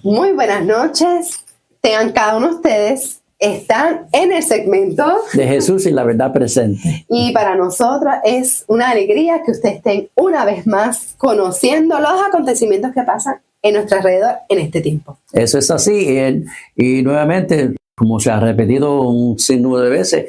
Muy buenas noches. Tengan cada uno de ustedes. Están en el segmento de Jesús y la verdad presente. Y para nosotros es una alegría que ustedes estén una vez más conociendo los acontecimientos que pasan en nuestro alrededor en este tiempo. Eso es así. Y nuevamente, como se ha repetido un sinnúmero de veces,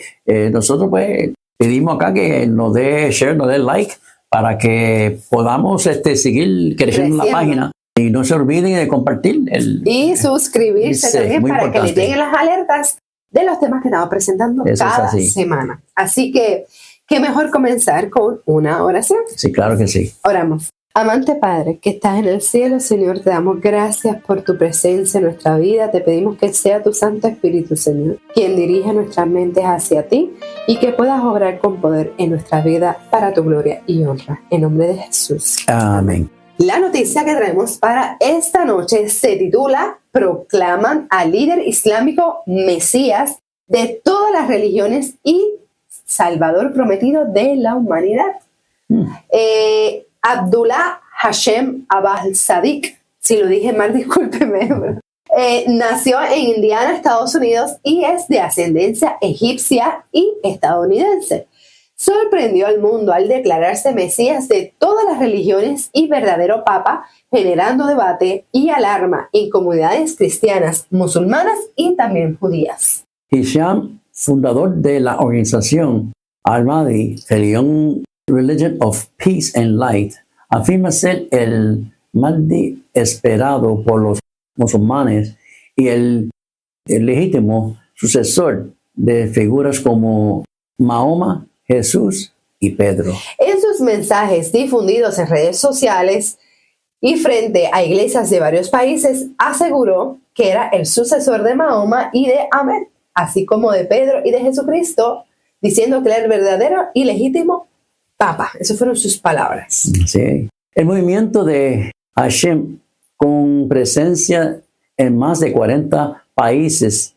nosotros pues pedimos acá que nos dé share, nos dé like, para que podamos seguir creciendo la página. Y no se olviden de compartir. Y suscribirse también para importante. Que les lleguen las alertas de los temas que estamos presentando cada semana. Así que, ¿qué mejor comenzar con una oración? Sí, claro que sí. Oramos. Amante Padre, que estás en el cielo, Señor, te damos gracias por tu presencia en nuestra vida. Te pedimos que sea tu Santo Espíritu, Señor, quien dirija nuestras mentes hacia ti y que puedas obrar con poder en nuestra vida para tu gloria y honra. En nombre de Jesús. Amén. La noticia que traemos para esta noche se titula Proclaman al líder islámico Mesías de todas las religiones y Salvador prometido de la humanidad. Abdullah Hashem Abbas-Sadiq, si lo dije mal, discúlpeme, nació en Indiana, Estados Unidos, y es de ascendencia egipcia y estadounidense. Sorprendió al mundo al declararse Mesías de todas las religiones y verdadero papa, generando debate y alarma en comunidades cristianas, musulmanas y también judías. Hisham, fundador de la organización Al-Mahdi, Religion of Peace and Light, afirma ser el Mahdi esperado por los musulmanes y el legítimo sucesor de figuras como Mahoma, Jesús y Pedro. En sus mensajes difundidos en redes sociales y frente a iglesias de varios países, aseguró que era el sucesor de Mahoma y de Ahmed, así como de Pedro y de Jesucristo, diciendo que era el verdadero y legítimo Papa. Esas fueron sus palabras. Sí. El movimiento de Hashem, con presencia en más de 40 países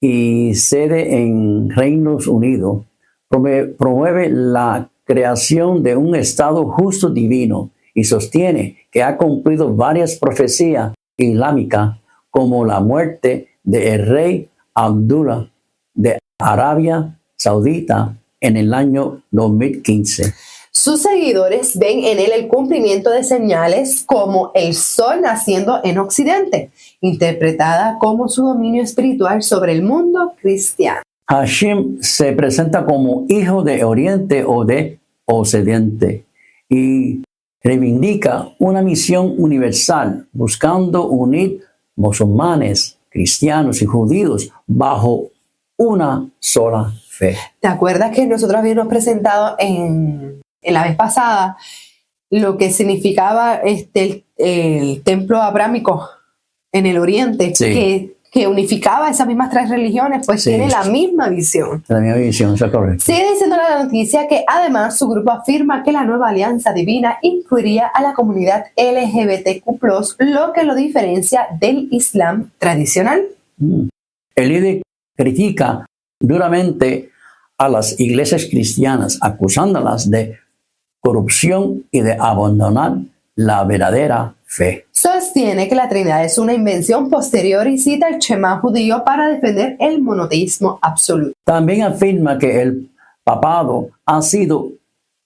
y sede en Reinos Unidos, promueve la creación de un Estado justo divino y sostiene que ha cumplido varias profecías islámicas como la muerte del rey Abdullah de Arabia Saudita en el año 2015. Sus seguidores ven en él el cumplimiento de señales como el sol naciendo en Occidente, interpretada como su dominio espiritual sobre el mundo cristiano. Hashem se presenta como hijo de Oriente o de Occidente y reivindica una misión universal buscando unir musulmanes, cristianos y judíos bajo una sola fe. ¿Te acuerdas que nosotros habíamos presentado en la vez pasada lo que significaba el templo abrámico en el Oriente? Sí. Que unificaba esas mismas tres religiones, pues sí, tiene la misma visión. La misma visión, eso es correcto. Sigue diciendo la noticia que además su grupo afirma que la nueva alianza divina incluiría a la comunidad LGBTQ+, lo que lo diferencia del Islam tradicional. El líder critica duramente a las iglesias cristianas, acusándolas de corrupción y de abandonar la verdadera fe. Sostiene que la Trinidad es una invención posterior y cita el Shema judío para defender el monoteísmo absoluto. También afirma que el papado ha sido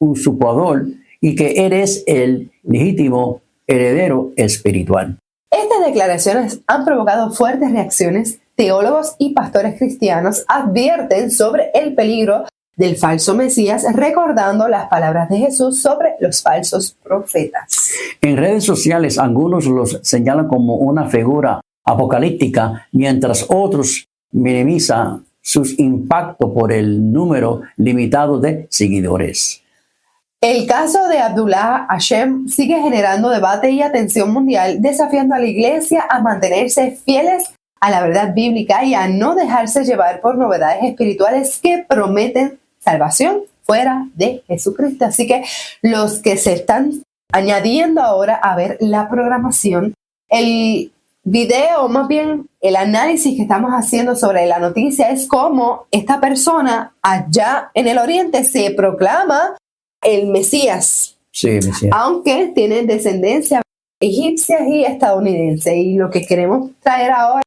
usurpador y que eres el legítimo heredero espiritual. Estas declaraciones han provocado fuertes reacciones. Teólogos y pastores cristianos advierten sobre el peligro del falso Mesías, recordando las palabras de Jesús sobre los falsos profetas. En redes sociales, algunos los señalan como una figura apocalíptica, mientras otros minimizan sus impactos por el número limitado de seguidores. El caso de Abdullah Hashem sigue generando debate y atención mundial, desafiando a la Iglesia a mantenerse fieles a la verdad bíblica y a no dejarse llevar por novedades espirituales que prometen salvación fuera de Jesucristo. Así que los que se están añadiendo ahora a ver la programación, el video, más bien el análisis que estamos haciendo sobre la noticia es cómo esta persona allá en el Oriente se proclama el Mesías. Sí, Mesías. Aunque tiene descendencia egipcias y estadounidenses. Y lo que queremos traer ahora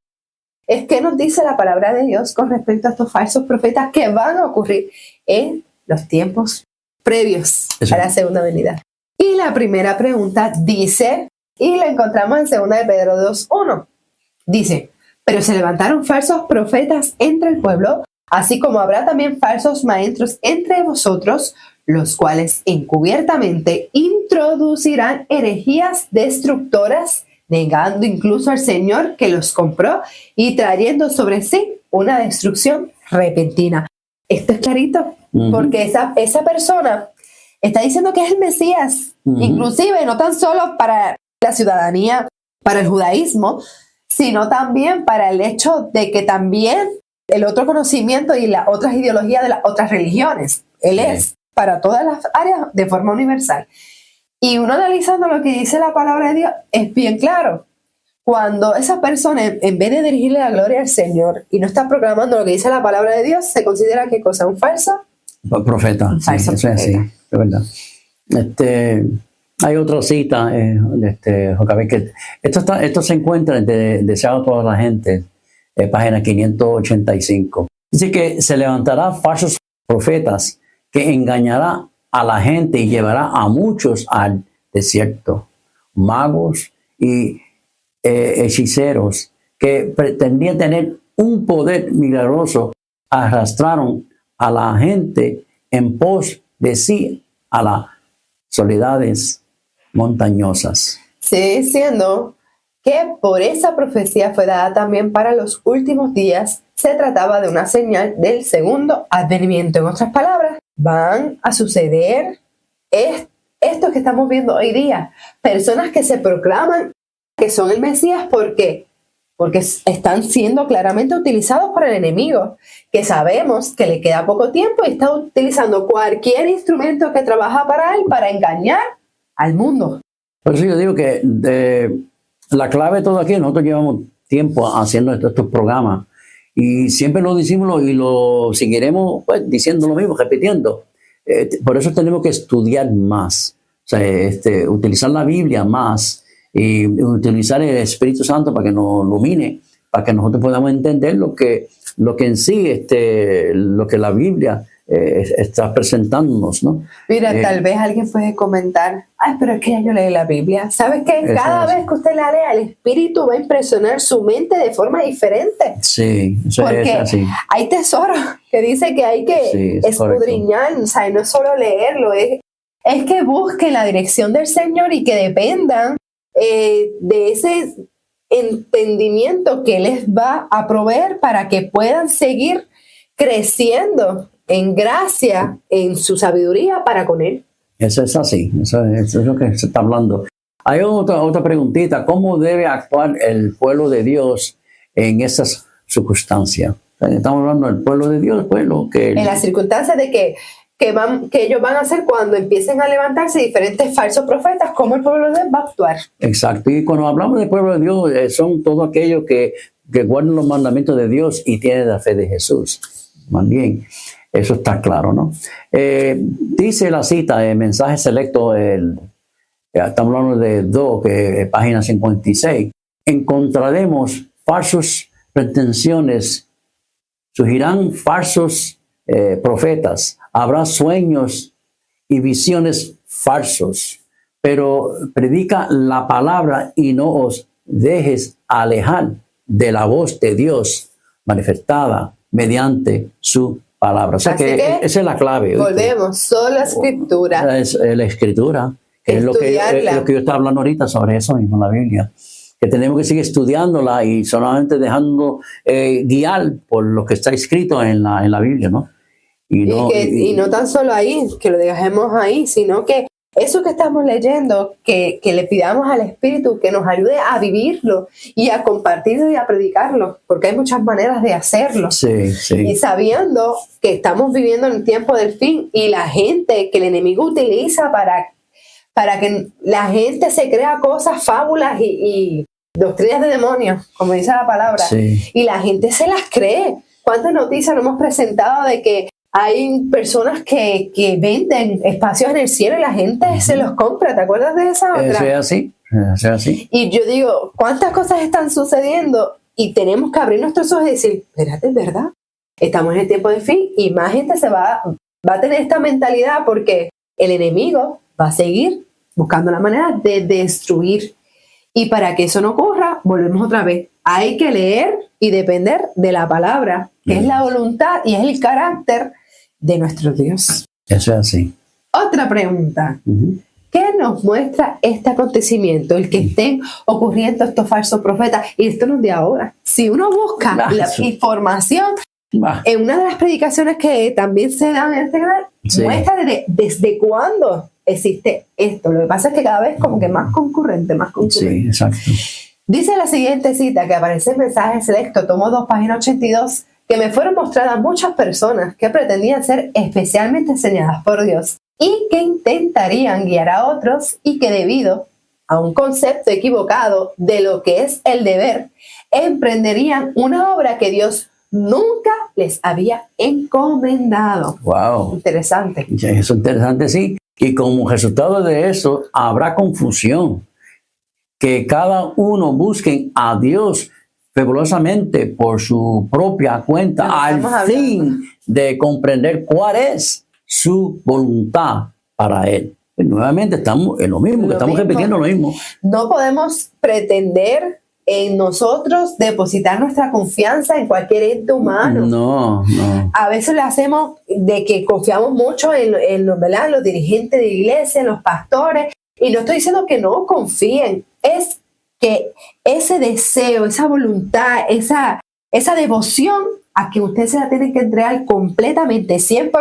es qué nos dice la palabra de Dios con respecto a estos falsos profetas que van a ocurrir en los tiempos previos a la segunda venida. Y la primera pregunta dice, y la encontramos en 2 de Pedro 2:1. Dice, pero se levantaron falsos profetas entre el pueblo, así como habrá también falsos maestros entre vosotros, los cuales encubiertamente introducirán herejías destructoras, negando incluso al Señor que los compró y trayendo sobre sí una destrucción repentina. Esto es clarito, porque esa persona está diciendo que es el Mesías, inclusive no tan solo para la ciudadanía, para el judaísmo, sino también para el hecho de que también el otro conocimiento y las otras ideologías de las otras religiones. Él es para todas las áreas de forma universal. Y uno analizando lo que dice la palabra de Dios es bien claro. Cuando esa persona, en vez de dirigirle la gloria al Señor y no está proclamando lo que dice la palabra de Dios, se considera ¿qué cosa? ¿Un falso? Profeta. Un falso sí, eso es así, es verdad. Hay otra cita, Jocabé, que esto se encuentra en Deseado a toda la gente, página 585. Dice que se levantará falsos profetas que engañará a la gente y llevará a muchos al desierto. Magos y hechiceros que pretendían tener un poder milagroso arrastraron a la gente en pos de sí a las soledades montañosas. Sigue diciendo que por esa profecía fue dada también para los últimos días. Se trataba de una señal del segundo advenimiento. En otras palabras, van a suceder esto que estamos viendo hoy día. Personas que se proclaman que son el Mesías. ¿Por qué? Porque están siendo claramente utilizados por el enemigo, que sabemos que le queda poco tiempo y está utilizando cualquier instrumento que trabaja para él para engañar al mundo. Por eso yo digo que la clave de todo aquí, nosotros llevamos tiempo haciendo estos programas y siempre lo decimos y lo seguiremos pues, diciendo lo mismo, repitiendo. Por eso tenemos que estudiar más, o sea, utilizar la Biblia más y utilizar el Espíritu Santo para que nos ilumine, para que nosotros podamos entender lo que en sí, lo que la Biblia está presentándonos, ¿no? Mira, tal vez alguien puede comentar, ay, pero es que ya yo leí la Biblia. ¿Sabes qué? Cada vez que usted la lea, el Espíritu va a impresionar su mente de forma diferente. Sí, eso es así. Hay tesoros que dice que hay que escudriñar, o sea, no es solo leerlo, es que busquen la dirección del Señor y que dependan de ese entendimiento que les va a proveer para que puedan seguir creciendo en gracia, en su sabiduría para con él. Eso es así, eso es lo que se está hablando. Hay otra preguntita, ¿cómo debe actuar el pueblo de Dios en esas circunstancias? Estamos hablando del pueblo de Dios, pueblo que... En las circunstancias de que ellos van a hacer cuando empiecen a levantarse diferentes falsos profetas, ¿cómo el pueblo de Dios va a actuar? Exacto, y cuando hablamos del pueblo de Dios, son todos aquellos que guardan los mandamientos de Dios y tienen la fe de Jesús. Más bien, eso está claro, ¿no? Dice la cita, el mensaje selecto, estamos hablando de 2, página 56. Encontraremos falsas pretensiones, surgirán falsos profetas, habrá sueños y visiones falsos, pero predica la palabra y no os dejes alejar de la voz de Dios manifestada mediante su palabra. O sea que esa es la clave. Volvemos, solo la escritura. Es la escritura, que es lo que yo estaba hablando ahorita sobre eso mismo, la Biblia. Que tenemos que seguir estudiándola y solamente dejando guiar por lo que está escrito en la Biblia, ¿no? Y no tan solo ahí, que lo dejemos ahí, sino que eso que estamos leyendo, que le pidamos al Espíritu que nos ayude a vivirlo y a compartirlo y a predicarlo, porque hay muchas maneras de hacerlo. Sí, sí. Y sabiendo que estamos viviendo en el tiempo del fin y la gente que el enemigo utiliza para que la gente se crea cosas, fábulas y doctrinas de demonios, como dice la palabra, y la gente se las cree. ¿Cuántas noticias nos hemos presentado de que hay personas que venden espacios en el cielo y la gente se los compra? ¿Te acuerdas de esa otra? Eso es así, ¿Es así? Y yo digo, ¿cuántas cosas están sucediendo? Y tenemos que abrir nuestros ojos y decir, espérate, es verdad. Estamos en el tiempo de fin y más gente va a tener esta mentalidad porque el enemigo va a seguir buscando la manera de destruir. Y para que eso no ocurra, volvemos otra vez. Hay que leer y depender de la palabra, que es la voluntad y es el carácter de nuestro Dios. Eso es así. Otra pregunta. ¿Qué nos muestra este acontecimiento? El que estén ocurriendo estos falsos profetas. Y esto no es de ahora. Si uno busca la información, en una de las predicaciones que también se dan en este canal, muestra desde cuándo existe esto. Lo que pasa es que cada vez como que más concurrente. Sí, exacto. Dice la siguiente cita que aparece en Mensaje Selecto, tomo 2, página 82, que me fueron mostradas muchas personas que pretendían ser especialmente enseñadas por Dios y que intentarían guiar a otros y que debido a un concepto equivocado de lo que es el deber, emprenderían una obra que Dios nunca les había encomendado. Wow. Interesante. Eso es interesante, sí. Y como resultado de eso, habrá confusión. Que cada uno busque a Dios fabulosamente por su propia cuenta, al fin de comprender cuál es su voluntad para Él. Y nuevamente estamos en lo mismo, estamos repitiendo lo mismo. No podemos pretender en nosotros depositar nuestra confianza en cualquier ente humano. No. A veces le hacemos de que confiamos mucho en los dirigentes de iglesia, en los pastores, y no estoy diciendo que no confíen, es que ese deseo, esa voluntad, esa devoción a que usted se la tiene que entregar completamente, 100%,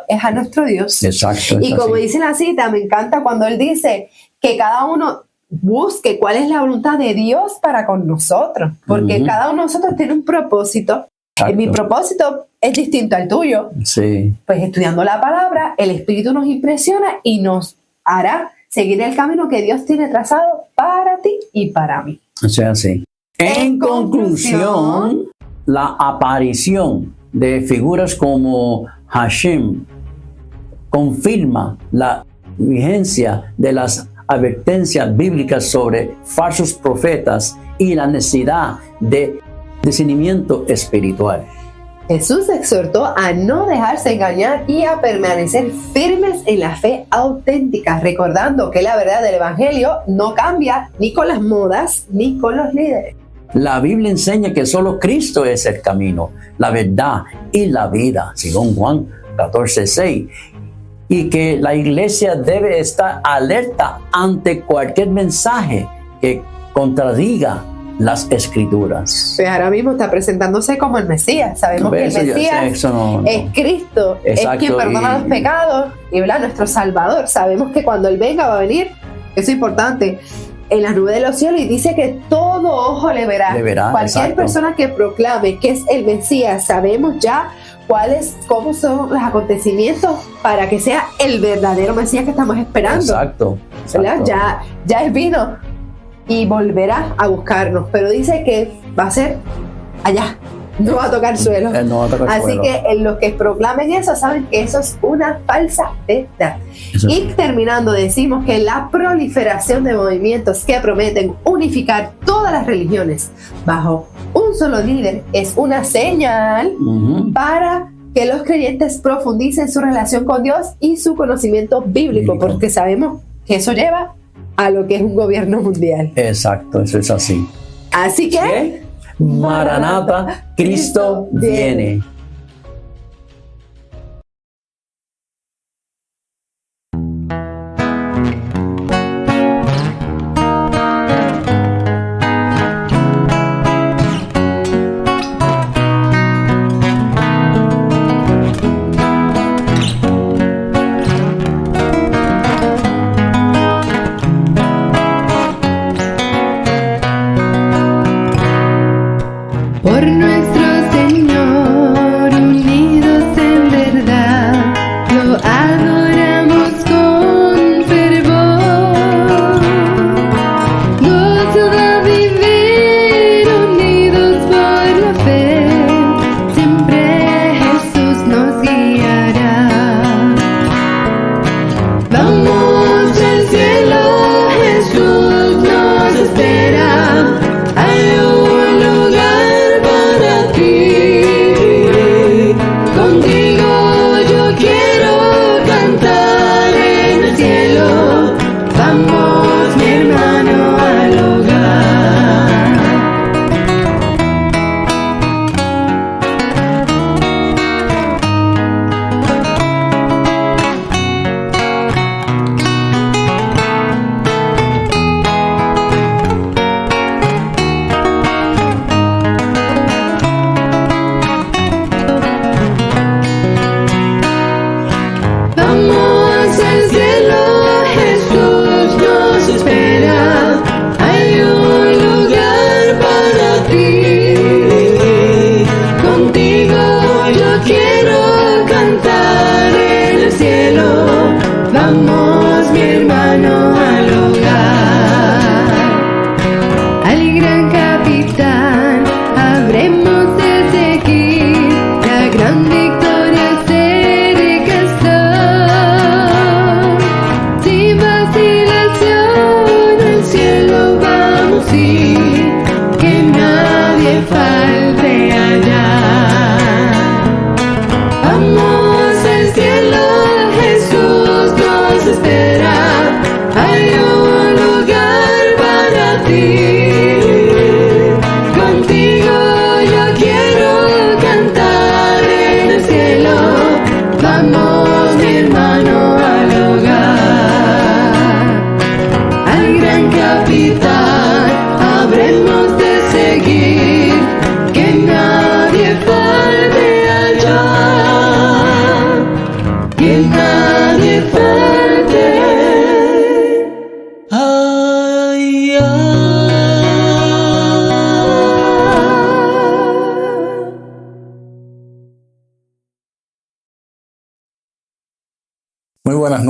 es a nuestro Dios. Exacto. Y como dice la cita, me encanta cuando él dice que cada uno busque cuál es la voluntad de Dios para con nosotros, porque cada uno de nosotros tiene un propósito. Exacto. Mi propósito es distinto al tuyo. Sí. Pues estudiando la palabra, el Espíritu nos impresiona y nos hará seguir el camino que Dios tiene trazado para ti y para mí. O sea, sí. En conclusión, la aparición de figuras como Hashem confirma la vigencia de las advertencias bíblicas sobre falsos profetas y la necesidad de discernimiento espiritual. Jesús exhortó a no dejarse engañar y a permanecer firmes en la fe auténtica, recordando que la verdad del Evangelio no cambia ni con las modas ni con los líderes. La Biblia enseña que solo Cristo es el camino, la verdad y la vida, según Juan 14:6, y que la iglesia debe estar alerta ante cualquier mensaje que contradiga las escrituras. Pues ahora mismo está presentándose como el Mesías. Sabemos que el Mesías es Cristo, exacto, es quien perdona los pecados y nuestro Salvador. Sabemos que cuando Él venga va a venir, eso es importante, en las nubes de los cielos, y dice que todo ojo le verá. Cualquier persona que proclame que es el Mesías, sabemos ya cómo son los acontecimientos para que sea el verdadero Mesías que estamos esperando. Exacto. Ya Él vino y volverá a buscarnos, pero dice que va a ser allá, no va a tocar suelo. Así que los que proclamen eso saben que eso es una falsa verdad. Y terminando, decimos que la proliferación de movimientos que prometen unificar todas las religiones bajo un solo líder es una señal para que los creyentes profundicen su relación con Dios y su conocimiento bíblico, porque sabemos que eso lleva a lo que es un gobierno mundial. Exacto, eso es así. Así que Maranata, Cristo viene. por nuestro Señor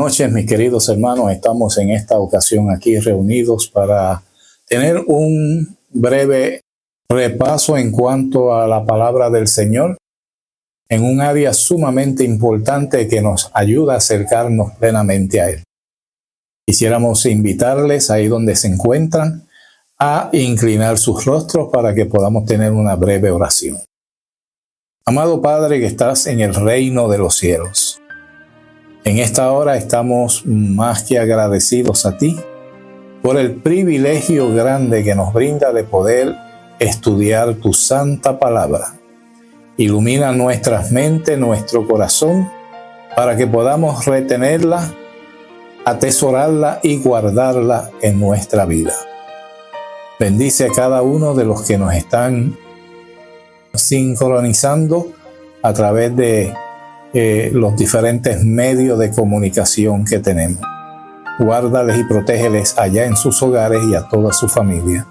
noches, mis queridos hermanos. Estamos en esta ocasión aquí reunidos para tener un breve repaso en cuanto a la palabra del Señor en un área sumamente importante que nos ayuda a acercarnos plenamente a Él. Quisiéramos invitarles ahí donde se encuentran a inclinar sus rostros para que podamos tener una breve oración. Amado Padre que estás en el reino de los cielos, en esta hora estamos más que agradecidos a ti por el privilegio grande que nos brinda de poder estudiar tu santa palabra. Ilumina nuestras mentes, nuestro corazón, para que podamos retenerla, atesorarla y guardarla en nuestra vida. Bendice a cada uno de los que nos están sincronizando a través de los diferentes medios de comunicación que tenemos. Guárdales y protégeles allá en sus hogares y a toda su familia.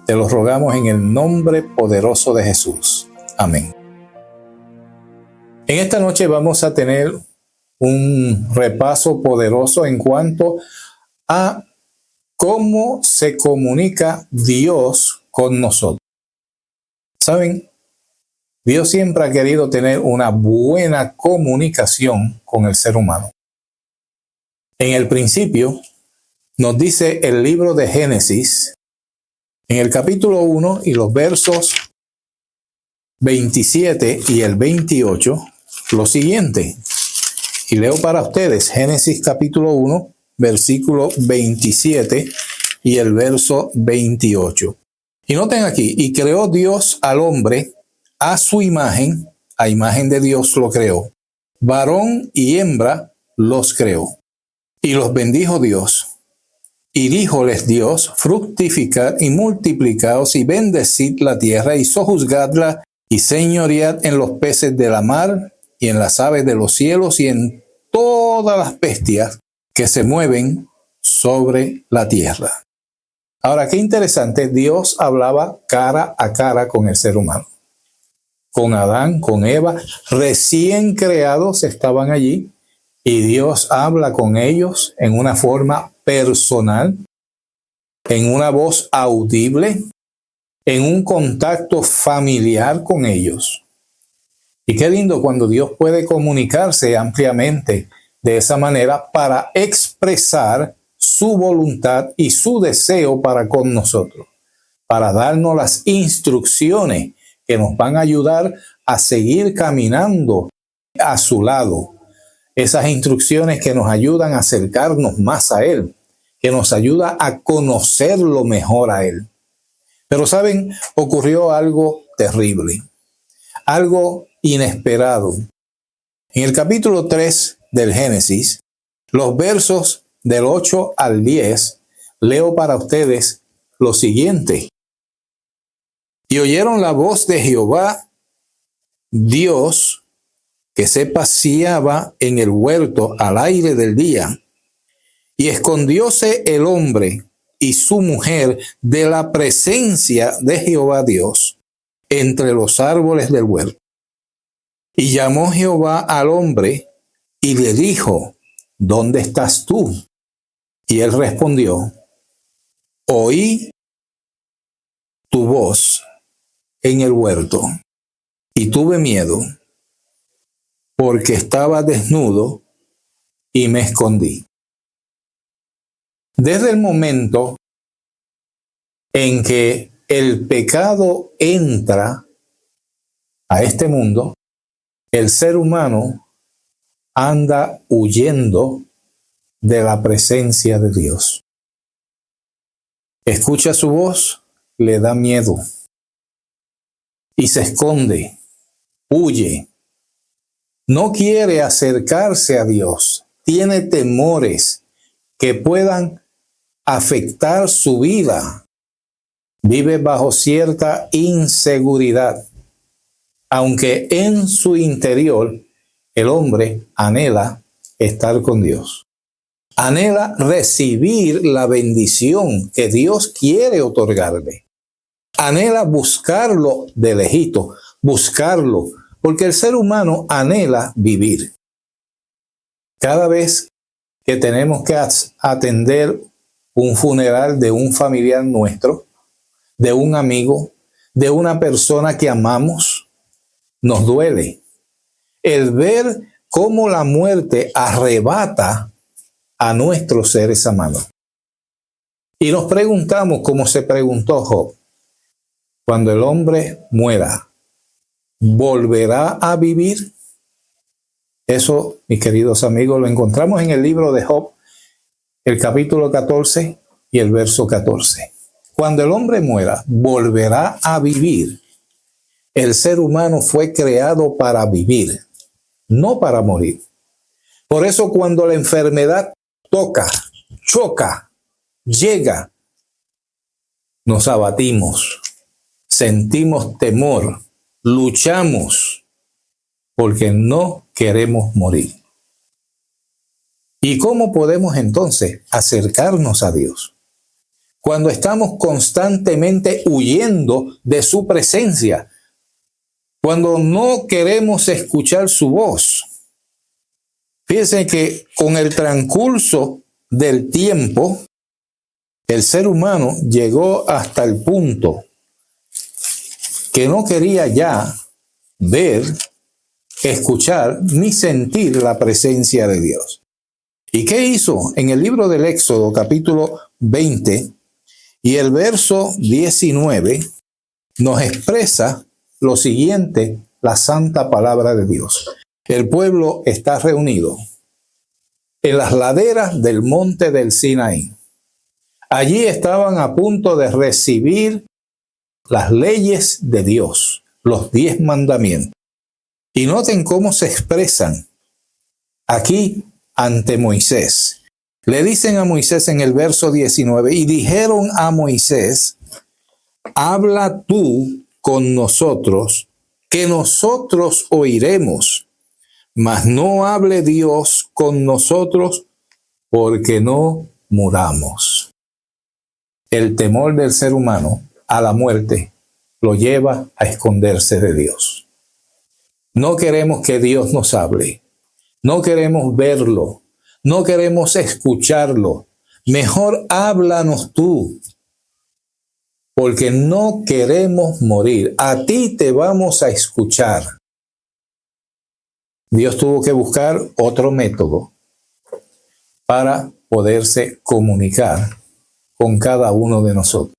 Te lo rogamos en el nombre poderoso de Jesús. Amén. En esta noche vamos a tener un repaso poderoso en cuanto a cómo se comunica Dios con nosotros. ¿Saben? Dios siempre ha querido tener una buena comunicación con el ser humano. En el principio, nos dice el libro de Génesis, en el capítulo 1 y los versos 27 y el 28, lo siguiente. Y leo para ustedes Génesis capítulo 1, versículo 27 y el verso 28. Y noten aquí, y creó Dios al hombre a su imagen, a imagen de Dios lo creó. Varón y hembra los creó. Y los bendijo Dios. Y díjoles Dios, fructificad y multiplicaos y bendecid la tierra y sojuzgadla y señoread en los peces de la mar y en las aves de los cielos y en todas las bestias que se mueven sobre la tierra. Ahora, qué interesante, Dios hablaba cara a cara con el ser humano. Con Adán, con Eva, recién creados estaban allí y Dios habla con ellos en una forma personal, en una voz audible, en un contacto familiar con ellos. Y qué lindo cuando Dios puede comunicarse ampliamente de esa manera para expresar su voluntad y su deseo para con nosotros, para darnos las instrucciones que nos van a ayudar a seguir caminando a su lado. Esas instrucciones que nos ayudan a acercarnos más a Él, que nos ayuda a conocerlo mejor a Él. Pero ¿saben? Ocurrió algo terrible, algo inesperado. En el capítulo 3 del Génesis, los versos del 8 al 10, leo para ustedes lo siguiente. Y oyeron la voz de Jehová, Dios, que se paseaba en el huerto al aire del día, y escondióse el hombre y su mujer de la presencia de Jehová Dios entre los árboles del huerto. Y llamó Jehová al hombre y le dijo, ¿dónde estás tú? Y él respondió, oí tu voz en el huerto y tuve miedo porque estaba desnudo y me escondí. Desde el momento en que el pecado entra a este mundo, el ser humano anda huyendo de la presencia de Dios. Escucha su voz, le da miedo y se esconde, huye. No quiere acercarse a Dios, tiene temores que puedan afectar su vida. Vive bajo cierta inseguridad, aunque en su interior el hombre anhela estar con Dios. Anhela recibir la bendición que Dios quiere otorgarle. Anhela buscarlo de lejito, buscarlo, porque el ser humano anhela vivir. Cada vez que tenemos que atender un funeral de un familiar nuestro, de un amigo, de una persona que amamos, nos duele. El ver cómo la muerte arrebata a nuestros seres amados. Y nos preguntamos, como se preguntó Job, cuando el hombre muera, ¿volverá a vivir? Eso, mis queridos amigos, lo encontramos en el libro de Job, el capítulo 14 y el verso 14. Cuando el hombre muera, ¿volverá a vivir? El ser humano fue creado para vivir, no para morir. Por eso cuando la enfermedad toca, choca, llega, nos abatimos, sentimos temor, luchamos, porque no queremos morir. ¿Y cómo podemos entonces acercarnos a Dios? Cuando estamos constantemente huyendo de su presencia, cuando no queremos escuchar su voz. Fíjense que con el transcurso del tiempo, el ser humano llegó hasta el punto que no quería ya ver, escuchar ni sentir la presencia de Dios. ¿Y qué hizo? En el libro del Éxodo, capítulo 20 y el verso 19, nos expresa lo siguiente, la santa palabra de Dios. El pueblo está reunido en las laderas del monte del Sinaí. Allí estaban a punto de recibir las leyes de Dios, los 10 mandamientos. Y noten cómo se expresan aquí ante Moisés. Le dicen a Moisés en el verso 19, y dijeron a Moisés, habla tú con nosotros, que nosotros oiremos, mas no hable Dios con nosotros, porque no muramos. El temor del ser humano a la muerte lo lleva a esconderse de Dios. No queremos que Dios nos hable, no queremos verlo, no queremos escucharlo. Mejor háblanos tú, porque no queremos morir. A ti te vamos a escuchar. Dios tuvo que buscar otro método para poderse comunicar con cada uno de nosotros.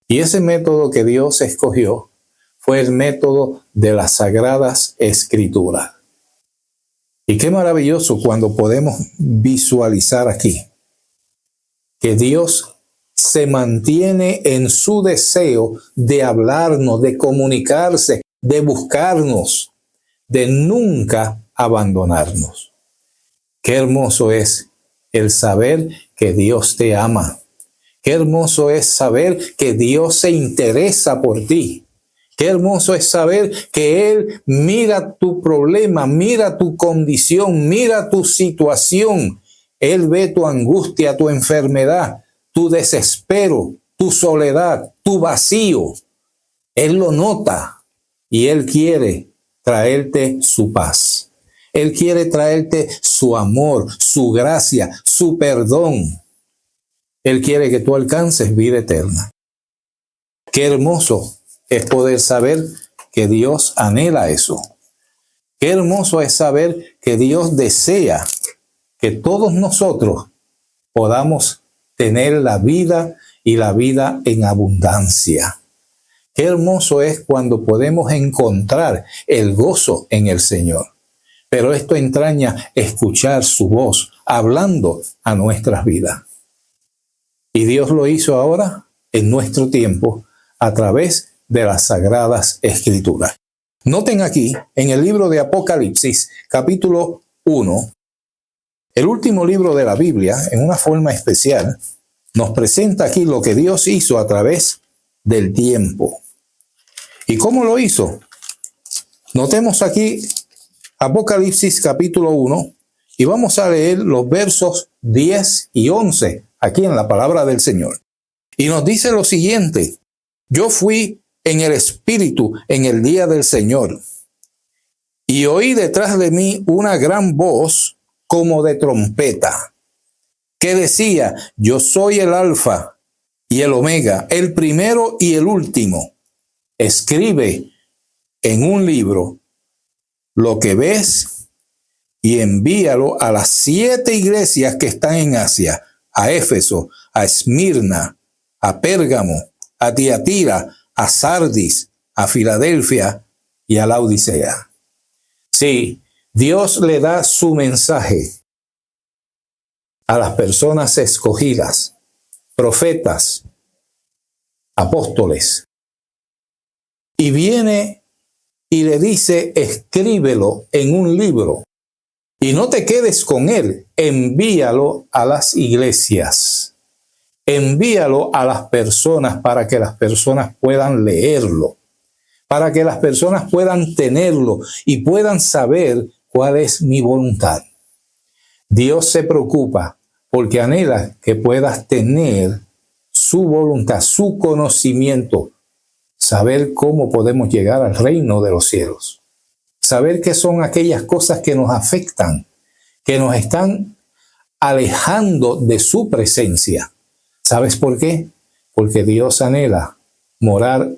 Y ese método que Dios escogió fue el método de las Sagradas Escrituras. Y qué maravilloso cuando podemos visualizar aquí que Dios se mantiene en su deseo de hablarnos, de comunicarse, de buscarnos, de nunca abandonarnos. Qué hermoso es el saber que Dios te ama. Qué hermoso es saber que Dios se interesa por ti. Qué hermoso es saber que Él mira tu problema, mira tu condición, mira tu situación. Él ve tu angustia, tu enfermedad, tu desespero, tu soledad, tu vacío. Él lo nota y Él quiere traerte su paz. Él quiere traerte su amor, su gracia, su perdón. Él quiere que tú alcances vida eterna. Qué hermoso es poder saber que Dios anhela eso. Qué hermoso es saber que Dios desea que todos nosotros podamos tener la vida y la vida en abundancia. Qué hermoso es cuando podemos encontrar el gozo en el Señor. Pero esto entraña escuchar su voz hablando a nuestras vidas. Y Dios lo hizo ahora en nuestro tiempo a través de las Sagradas Escrituras. Noten aquí en el libro de Apocalipsis, capítulo 1, el último libro de la Biblia, en una forma especial, nos presenta aquí lo que Dios hizo a través del tiempo. ¿Y cómo lo hizo? Notemos aquí Apocalipsis capítulo 1 y vamos a leer los versos 10 y 11 aquí en la palabra del Señor. Y nos dice lo siguiente: yo fui en el Espíritu en el día del Señor y oí detrás de mí una gran voz como de trompeta, que decía: yo soy el Alfa y el Omega, el primero y el último. Escribe en un libro lo que ves y envíalo a las 7 iglesias que están en Asia: a Éfeso, a Esmirna, a Pérgamo, a Tiatira, a Sardis, a Filadelfia y a Laodicea. Sí, Dios le da su mensaje a las personas escogidas, profetas, apóstoles, y viene y le dice: escríbelo en un libro y no te quedes con él, envíalo a las iglesias, envíalo a las personas para que las personas puedan leerlo, para que las personas puedan tenerlo y puedan saber cuál es mi voluntad. Dios se preocupa porque anhela que puedas tener su voluntad, su conocimiento, saber cómo podemos llegar al reino de los cielos, saber qué son aquellas cosas que nos afectan, que nos están alejando de su presencia. ¿Sabes por qué? Porque Dios anhela morar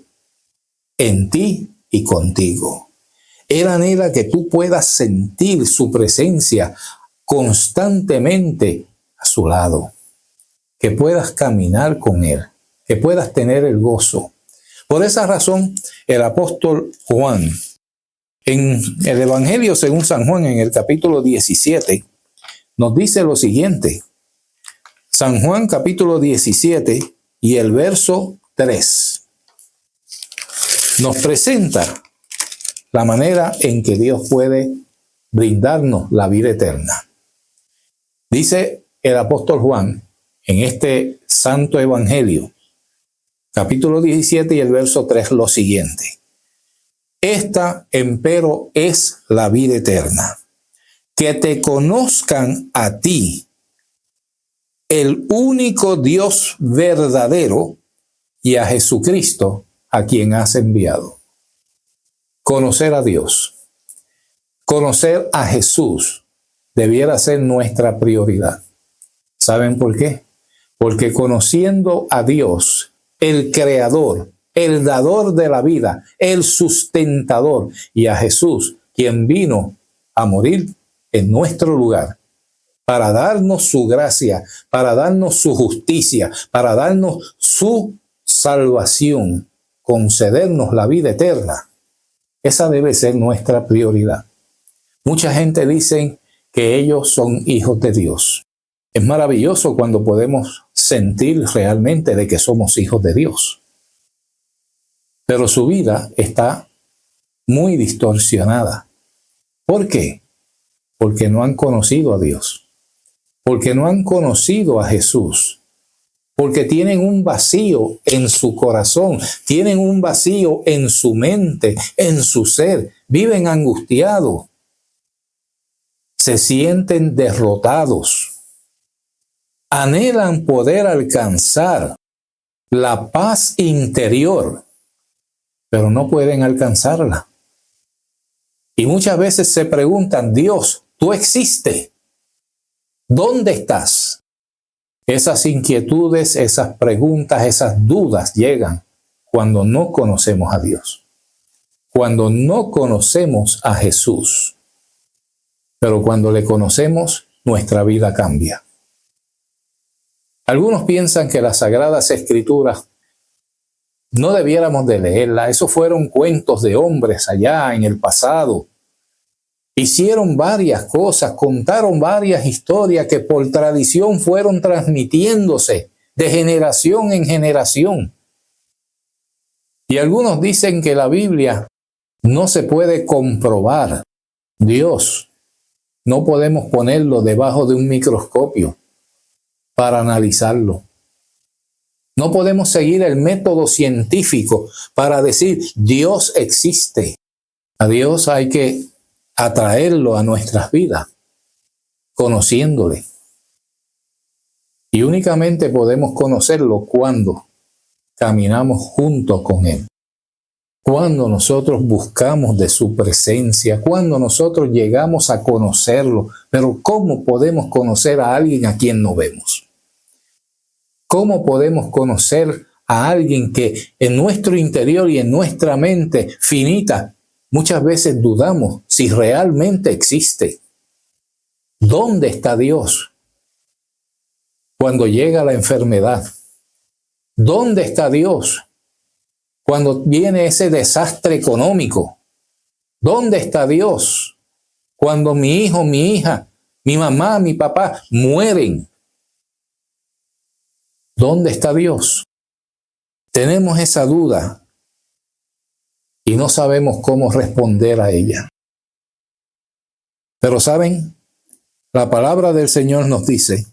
en ti y contigo. Él anhela que tú puedas sentir su presencia constantemente a su lado, que puedas caminar con Él, que puedas tener el gozo. Por esa razón, el apóstol Juan, en el Evangelio según San Juan, en el capítulo 17, nos dice lo siguiente. San Juan capítulo 17 y el verso 3 nos presenta la manera en que Dios puede brindarnos la vida eterna. Dice el apóstol Juan en este santo evangelio, capítulo 17 y el verso 3, lo siguiente: esta, empero, es la vida eterna, que te conozcan a ti, el único Dios verdadero, y a Jesucristo, a quien has enviado. Conocer a Dios, conocer a Jesús, debiera ser nuestra prioridad. ¿Saben por qué? Porque conociendo a Dios, el Creador, el dador de la vida, el sustentador, y a Jesús, quien vino a morir en nuestro lugar, para darnos su gracia, para darnos su justicia, para darnos su salvación, concedernos la vida eterna. Esa debe ser nuestra prioridad. Mucha gente dice que ellos son hijos de Dios. Es maravilloso cuando podemos sentir realmente de que somos hijos de Dios. Pero su vida está muy distorsionada. ¿Por qué? Porque no han conocido a Dios. Porque no han conocido a Jesús. Porque tienen un vacío en su corazón, tienen un vacío en su mente, en su ser. Viven angustiados. Se sienten derrotados. Anhelan poder alcanzar la paz interior, pero no pueden alcanzarla. Y muchas veces se preguntan: Dios, ¿tú existes? ¿Dónde estás? Esas inquietudes, esas preguntas, esas dudas llegan cuando no conocemos a Dios, cuando no conocemos a Jesús. Pero cuando le conocemos, nuestra vida cambia. Algunos piensan que las Sagradas Escrituras no debiéramos de leerlas. Esos fueron cuentos de hombres allá en el pasado. Hicieron varias cosas, contaron varias historias que por tradición fueron transmitiéndose de generación en generación. Y algunos dicen que la Biblia no se puede comprobar. Dios, no podemos ponerlo debajo de un microscopio para analizarlo. No podemos seguir el método científico para decir Dios existe. A Dios hay que atraerlo a nuestras vidas, conociéndole. Y únicamente podemos conocerlo cuando caminamos junto con Él, cuando nosotros buscamos de su presencia, cuando nosotros llegamos a conocerlo. Pero ¿cómo podemos conocer a alguien a quien no vemos? ¿Cómo podemos conocer a alguien que en nuestro interior y en nuestra mente finita muchas veces dudamos si realmente existe? ¿Dónde está Dios cuando llega la enfermedad? ¿Dónde está Dios cuando viene ese desastre económico? ¿Dónde está Dios cuando mi hijo, mi hija, mi mamá, mi papá mueren? ¿Dónde está Dios? Tenemos esa duda y no sabemos cómo responder a ella. Pero ¿saben? La palabra del Señor nos dice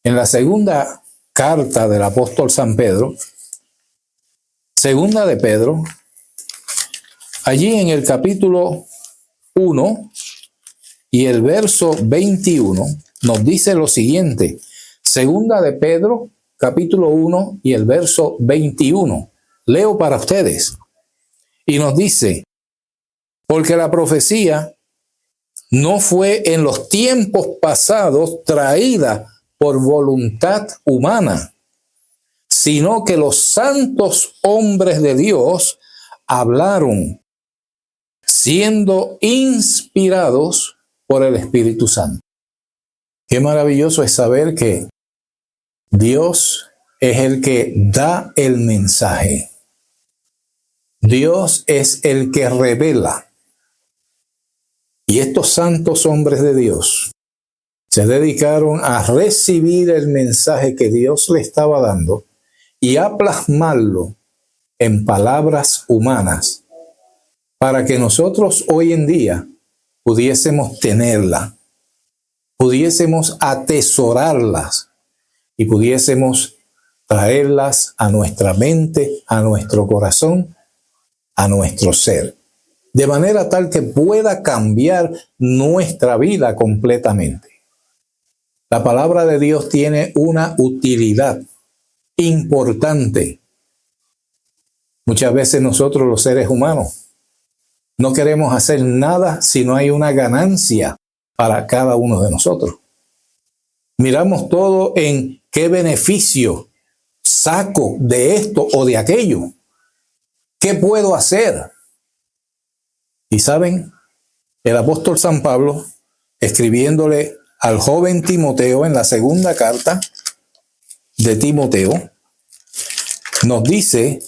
en la segunda carta del apóstol San Pedro, segunda de Pedro, allí en el capítulo 1 y el verso 21, nos dice lo siguiente. Segunda de Pedro, capítulo 1 y el verso 21. Leo para ustedes. Y nos dice, porque la profecía no fue en los tiempos pasados traída por voluntad humana, sino que los santos hombres de Dios hablaron, siendo inspirados por el Espíritu Santo. Qué maravilloso es saber que Dios es el que da el mensaje. Dios es el que revela. Y estos santos hombres de Dios se dedicaron a recibir el mensaje que Dios le estaba dando y a plasmarlo en palabras humanas para que nosotros hoy en día pudiésemos tenerla, pudiésemos atesorarlas y pudiésemos traerlas a nuestra mente, a nuestro corazón, a nuestro ser, de manera tal que pueda cambiar nuestra vida completamente. La palabra de Dios tiene una utilidad importante. Muchas veces nosotros los seres humanos no queremos hacer nada si no hay una ganancia para cada uno de nosotros. Miramos todo en qué beneficio saco de esto o de aquello. ¿Qué puedo hacer? Y saben, el apóstol San Pablo, escribiéndole al joven Timoteo en la segunda carta de Timoteo, nos dice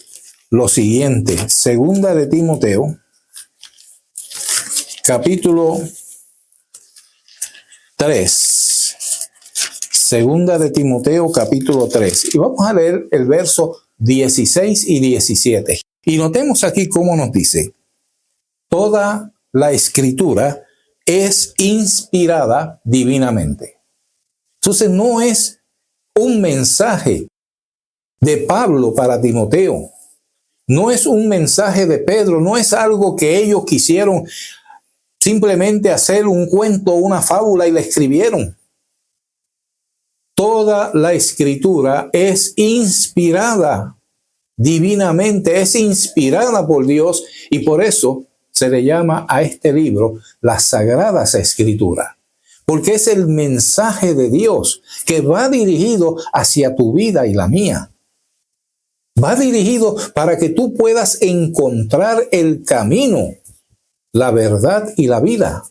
lo siguiente. Segunda de Timoteo, capítulo 3. Segunda de Timoteo, capítulo 3. Y vamos a leer el verso 16 y 17. Y notemos aquí cómo nos dice: toda la escritura es inspirada divinamente. Entonces no es un mensaje de Pablo para Timoteo. No es un mensaje de Pedro. No es algo que ellos quisieron simplemente hacer un cuento, una fábula y la escribieron. Toda la escritura es inspirada divinamente, es inspirada por Dios y por eso se le llama a este libro las Sagradas Escrituras, porque es el mensaje de Dios que va dirigido hacia tu vida y la mía. Va dirigido para que tú puedas encontrar el camino, la verdad y la vida.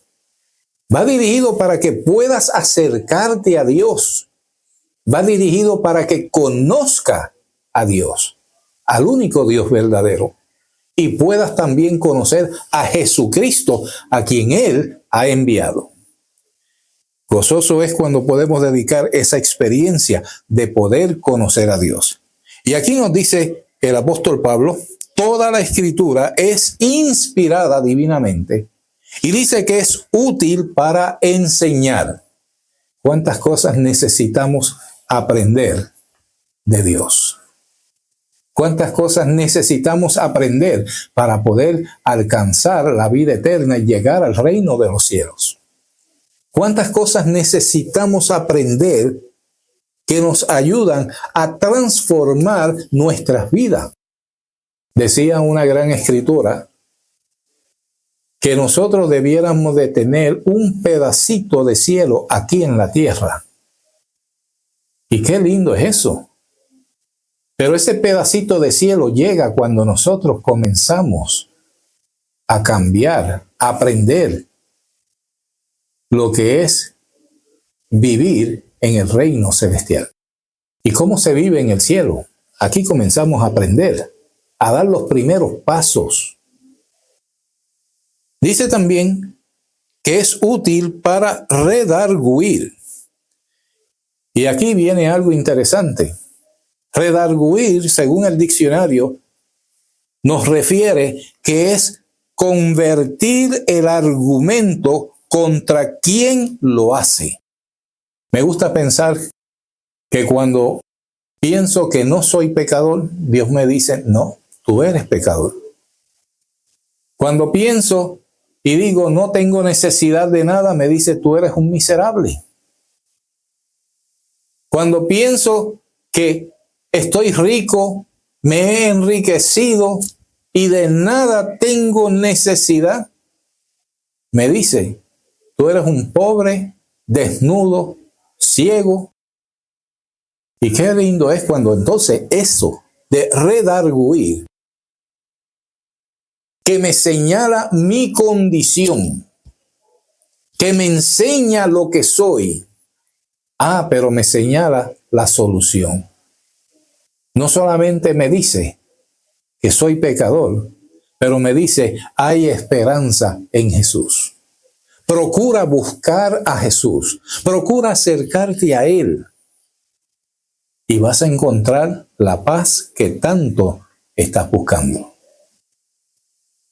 Va dirigido para que puedas acercarte a Dios. Va dirigido para que conozca a Dios, al único Dios verdadero. Y puedas también conocer a Jesucristo, a quien Él ha enviado. Gozoso es cuando podemos dedicar esa experiencia de poder conocer a Dios. Y aquí nos dice el apóstol Pablo, toda la escritura es inspirada divinamente y dice que es útil para enseñar. ¿Cuántas cosas necesitamos aprender de Dios? ¿Cuántas cosas necesitamos aprender para poder alcanzar la vida eterna y llegar al reino de los cielos? ¿Cuántas cosas necesitamos aprender que nos ayudan a transformar nuestras vidas? Decía una gran escritora que nosotros debiéramos de tener un pedacito de cielo aquí en la tierra. Y qué lindo es eso. Pero ese pedacito de cielo llega cuando nosotros comenzamos a cambiar, a aprender lo que es vivir en el reino celestial. ¿Y cómo se vive en el cielo? Aquí comenzamos a aprender, a dar los primeros pasos. Dice también que es útil para redarguir. Y aquí viene algo interesante. Redarguir, según el diccionario, nos refiere que es convertir el argumento contra quien lo hace. Me gusta pensar que cuando pienso que no soy pecador, Dios me dice, no, tú eres pecador. Cuando pienso y digo, no tengo necesidad de nada, me dice, tú eres un miserable. Cuando pienso que estoy rico, me he enriquecido y de nada tengo necesidad, me dice, tú eres un pobre, desnudo, ciego. Y qué lindo es cuando entonces eso de redarguir, que me señala mi condición, que me enseña lo que soy, pero me señala la solución. No solamente me dice que soy pecador, pero me dice, hay esperanza en Jesús. Procura buscar a Jesús, procura acercarte a Él y vas a encontrar la paz que tanto estás buscando.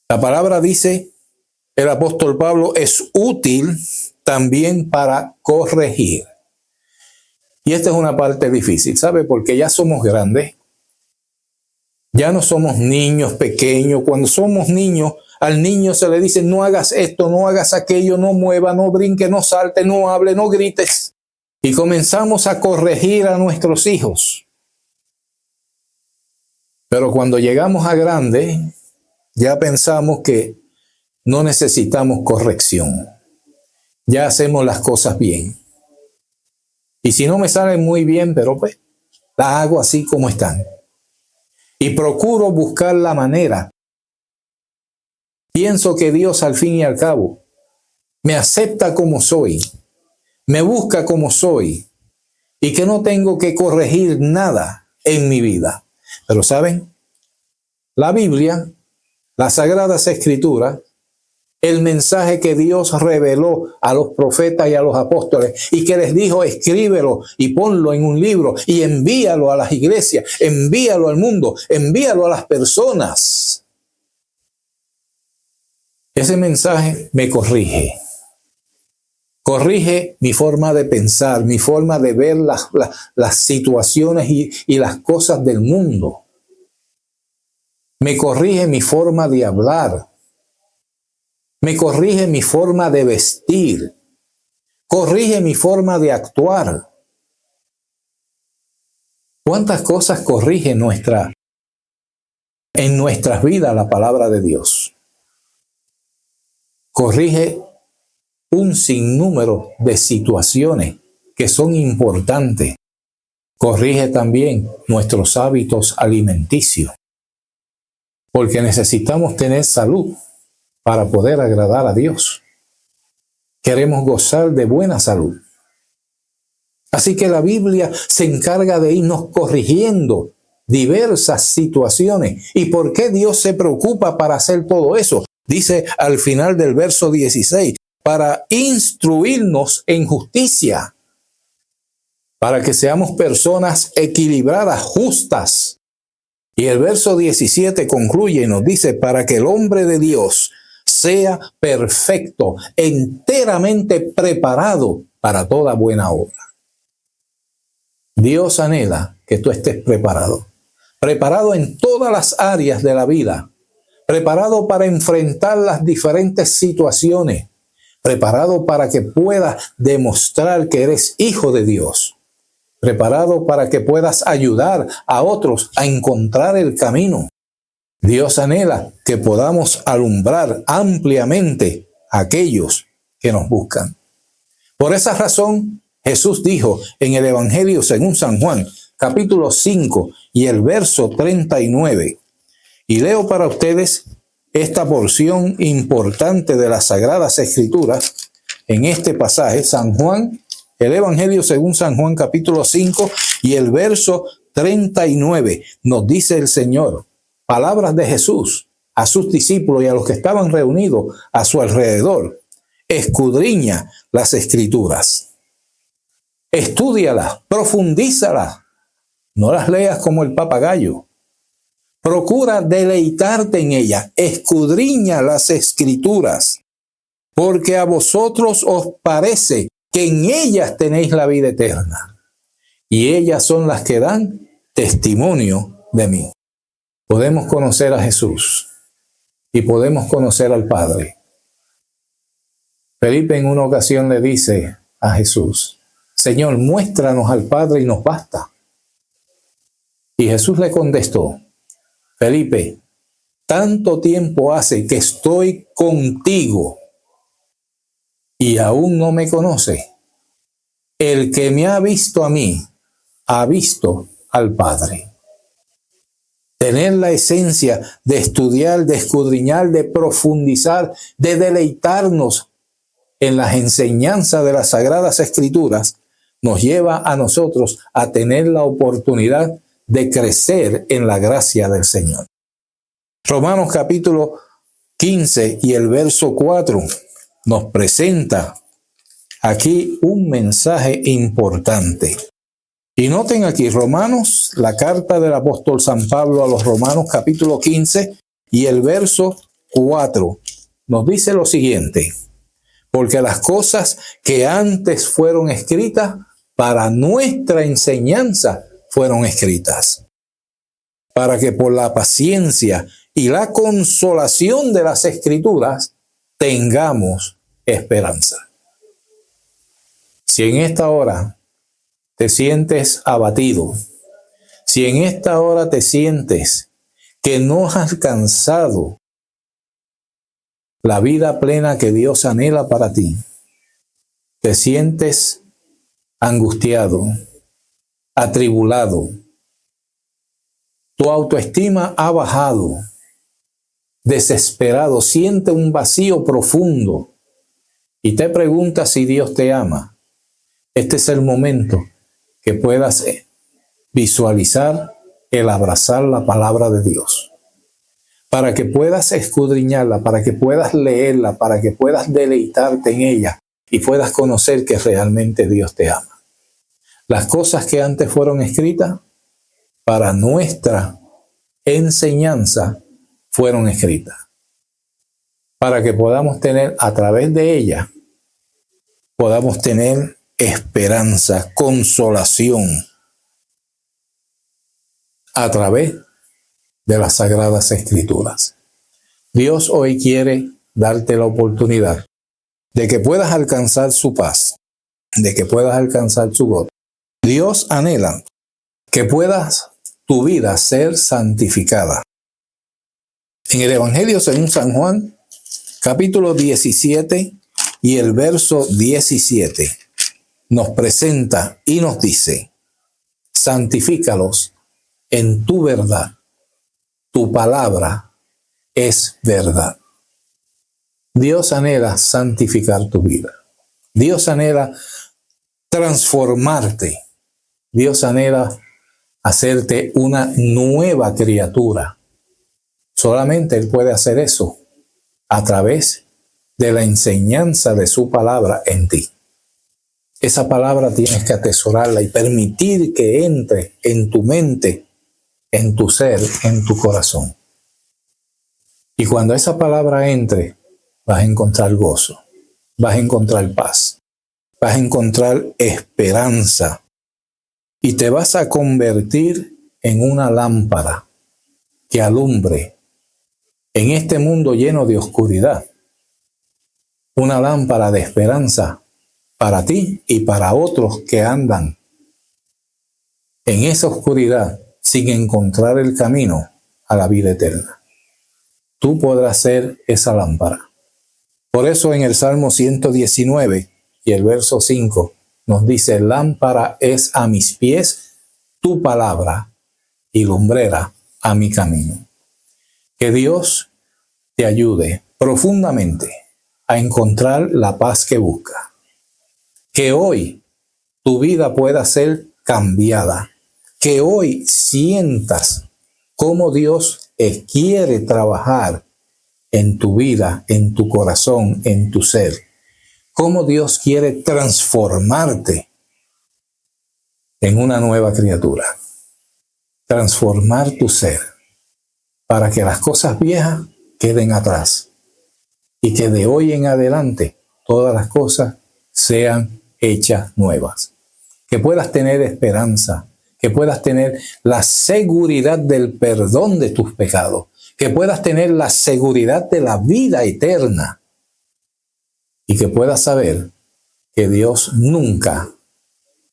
La palabra dice, el apóstol Pablo, es útil también para corregir. Y esta es una parte difícil, ¿sabe? Porque ya somos grandes, ya no somos niños pequeños. Cuando somos niños, al niño se le dice, no hagas esto, no hagas aquello, no mueva, no brinque, no salte, no hable, no grites. Y comenzamos a corregir a nuestros hijos. Pero cuando llegamos a grande, ya pensamos que no necesitamos corrección. Ya hacemos las cosas bien. Y si no me salen muy bien, pero pues las hago así como están. Y procuro buscar la manera. Pienso que Dios al fin y al cabo me acepta como soy, me busca como soy y que no tengo que corregir nada en mi vida. Pero ¿saben? La Biblia, las Sagradas Escrituras, el mensaje que Dios reveló a los profetas y a los apóstoles y que les dijo, escríbelo y ponlo en un libro y envíalo a las iglesias, envíalo al mundo, envíalo a las personas. Ese mensaje me corrige. Corrige mi forma de pensar, mi forma de ver las situaciones y las cosas del mundo. Me corrige mi forma de hablar. Me corrige mi forma de vestir. Corrige mi forma de actuar. ¿Cuántas cosas corrige en nuestras vidas la palabra de Dios? Corrige un sinnúmero de situaciones que son importantes. Corrige también nuestros hábitos alimenticios. Porque necesitamos tener salud para poder agradar a Dios. Queremos gozar de buena salud. Así que la Biblia se encarga de irnos corrigiendo diversas situaciones. ¿Y por qué Dios se preocupa para hacer todo eso? Dice al final del verso 16, para instruirnos en justicia, para que seamos personas equilibradas, justas. Y el verso 17 concluye y nos dice, para que el hombre de Dios sea perfecto, enteramente preparado para toda buena obra. Dios anhela que tú estés preparado. Preparado en todas las áreas de la vida. Preparado para enfrentar las diferentes situaciones. Preparado para que puedas demostrar que eres hijo de Dios. Preparado para que puedas ayudar a otros a encontrar el camino. Dios anhela que podamos alumbrar ampliamente a aquellos que nos buscan. Por esa razón, Jesús dijo en el Evangelio según San Juan, capítulo 5 y el verso 39. Y leo para ustedes esta porción importante de las Sagradas Escrituras en este pasaje, San Juan, el Evangelio según San Juan, capítulo 5 y el verso 39. Nos dice el Señor, palabras de Jesús a sus discípulos y a los que estaban reunidos a su alrededor. Escudriña las Escrituras. Estúdialas, profundízalas. No las leas como el papagayo. Procura deleitarte en ellas. Escudriña las Escrituras. Porque a vosotros os parece que en ellas tenéis la vida eterna. Y ellas son las que dan testimonio de mí. Podemos conocer a Jesús y podemos conocer al Padre. Felipe en una ocasión le dice a Jesús, Señor, muéstranos al Padre y nos basta. Y Jesús le contestó, Felipe, tanto tiempo hace que estoy contigo y aún no me conoce. El que me ha visto a mí, ha visto al Padre. Tener la esencia de estudiar, de escudriñar, de profundizar, de deleitarnos en las enseñanzas de las Sagradas Escrituras, nos lleva a nosotros a tener la oportunidad de crecer en la gracia del Señor. Romanos capítulo 15 y el verso 4 nos presenta aquí un mensaje importante. Y noten aquí, Romanos, la carta del apóstol San Pablo a los Romanos capítulo 15 y el verso 4 nos dice lo siguiente, porque las cosas que antes fueron escritas para nuestra enseñanza fueron escritas, para que por la paciencia y la consolación de las Escrituras tengamos esperanza. Si en esta hora te sientes abatido, si en esta hora te sientes que no has alcanzado la vida plena que Dios anhela para ti, te sientes angustiado, atribulado, tu autoestima ha bajado, desesperado, siente un vacío profundo y te preguntas si Dios te ama, este es el momento que puedas visualizar el abrazar la palabra de Dios, para que puedas escudriñarla, para que puedas leerla, para que puedas deleitarte en ella y puedas conocer que realmente Dios te ama. Las cosas que antes fueron escritas para nuestra enseñanza fueron escritas, para que podamos tener a través de ella, podamos tener esperanza, consolación a través de las Sagradas Escrituras. Dios hoy quiere darte la oportunidad de que puedas alcanzar su paz, de que puedas alcanzar su gozo. Dios anhela que puedas tu vida ser santificada. En el Evangelio según San Juan, capítulo 17 y el verso 17, nos presenta y nos dice, santifícalos en tu verdad, tu palabra es verdad. Dios anhela santificar tu vida. Dios anhela transformarte. Dios anhela hacerte una nueva criatura. Solamente Él puede hacer eso a través de la enseñanza de su palabra en ti. Esa palabra tienes que atesorarla y permitir que entre en tu mente, en tu ser, en tu corazón. Y cuando esa palabra entre, vas a encontrar gozo, vas a encontrar paz, vas a encontrar esperanza y te vas a convertir en una lámpara que alumbre en este mundo lleno de oscuridad. Una lámpara de esperanza para ti y para otros que andan en esa oscuridad sin encontrar el camino a la vida eterna. tú podrás ser esa lámpara. Por eso en el Salmo 119 y el verso 5 nos dice: lámpara es a mis pies tu palabra y lumbrera a mi camino. Que Dios te ayude profundamente a encontrar la paz que busca. Que hoy tu vida pueda ser cambiada. Que hoy sientas cómo Dios quiere trabajar en tu vida, en tu corazón, en tu ser. Cómo Dios quiere transformarte en una nueva criatura. Transformar tu ser para que las cosas viejas queden atrás y que de hoy en adelante todas las cosas sean hechas nuevas. Que puedas tener esperanza, que puedas tener la seguridad del perdón de tus pecados, que puedas tener la seguridad de la vida eterna y que puedas saber que Dios nunca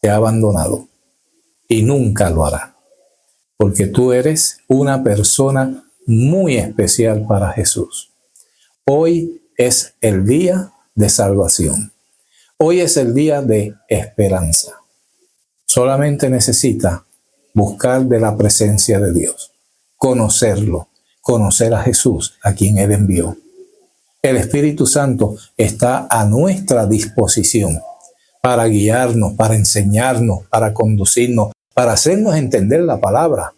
te ha abandonado y nunca lo hará, porque tú eres una persona muy especial para Jesús. Hoy es el día de salvación. Hoy es el día de esperanza. Solamente necesita buscar de la presencia de Dios, conocerlo, conocer a Jesús, a quien Él envió. El Espíritu Santo está a nuestra disposición para guiarnos, para enseñarnos, para conducirnos, para hacernos entender la palabra.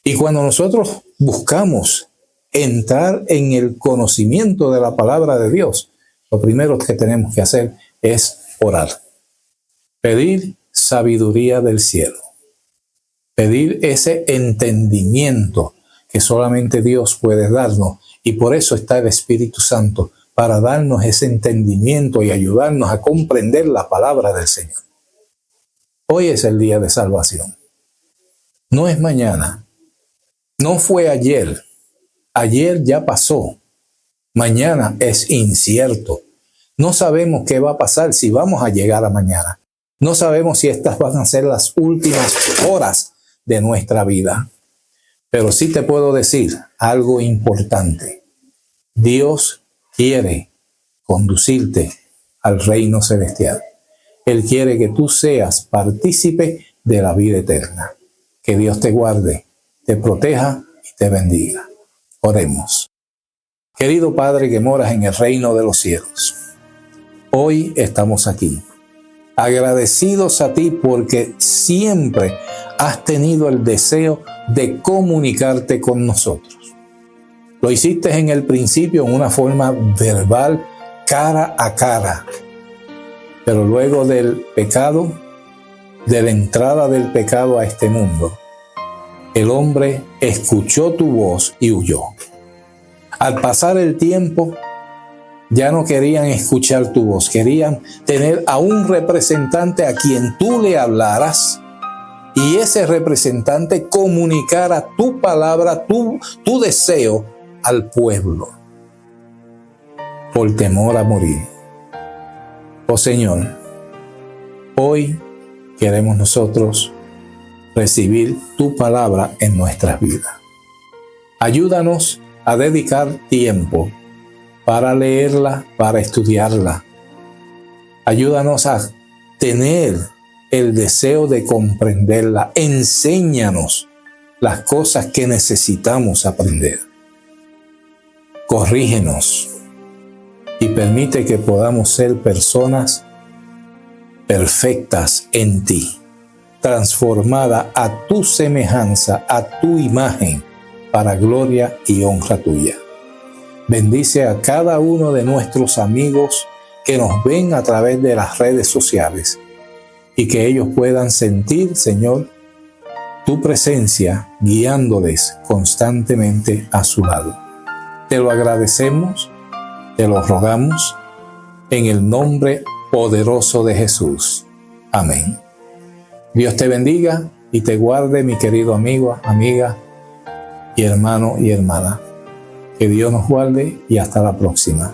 Y cuando nosotros buscamos entrar en el conocimiento de la palabra de Dios, lo primero que tenemos que hacer es orar. Pedir sabiduría del cielo. Pedir ese entendimiento que solamente Dios puede darnos. Y por eso está el Espíritu Santo, para darnos ese entendimiento y ayudarnos a comprender la palabra del Señor. Hoy es el día de salvación. No es mañana. No fue ayer. Ayer ya pasó. Mañana es incierto. No sabemos qué va a pasar, si vamos a llegar a mañana. No sabemos si estas van a ser las últimas horas de nuestra vida. Pero sí te puedo decir algo importante. Dios quiere conducirte al reino celestial. Él quiere que tú seas partícipe de la vida eterna. Que Dios te guarde, te proteja y te bendiga. Oremos. Querido Padre que moras en el reino de los cielos, hoy estamos aquí, agradecidos a ti porque siempre has tenido el deseo de comunicarte con nosotros. Lo hiciste en el principio en una forma verbal, cara a cara. Pero luego del pecado, de la entrada del pecado a este mundo, el hombre escuchó tu voz y huyó. Al pasar el tiempo, ya no querían escuchar tu voz, querían tener a un representante a quien tú le hablaras y ese representante comunicara tu palabra, tu deseo al pueblo, por temor a morir. Oh Señor, hoy queremos nosotros recibir tu palabra en nuestras vidas. Ayúdanos a dedicar tiempo para leerla, para estudiarla. Ayúdanos a tener el deseo de comprenderla. Enséñanos las cosas que necesitamos aprender. Corrígenos y permite que podamos ser personas perfectas en ti, transformada a tu semejanza, a tu imagen, para gloria y honra tuya. Bendice a cada uno de nuestros amigos que nos ven a través de las redes sociales y que ellos puedan sentir, Señor, tu presencia guiándoles constantemente a su lado. Te lo agradecemos, te lo rogamos en el nombre poderoso de Jesús. Amén. Dios te bendiga y te guarde, mi querido amigo, amiga y hermano y hermana. Que Dios nos guarde y hasta la próxima.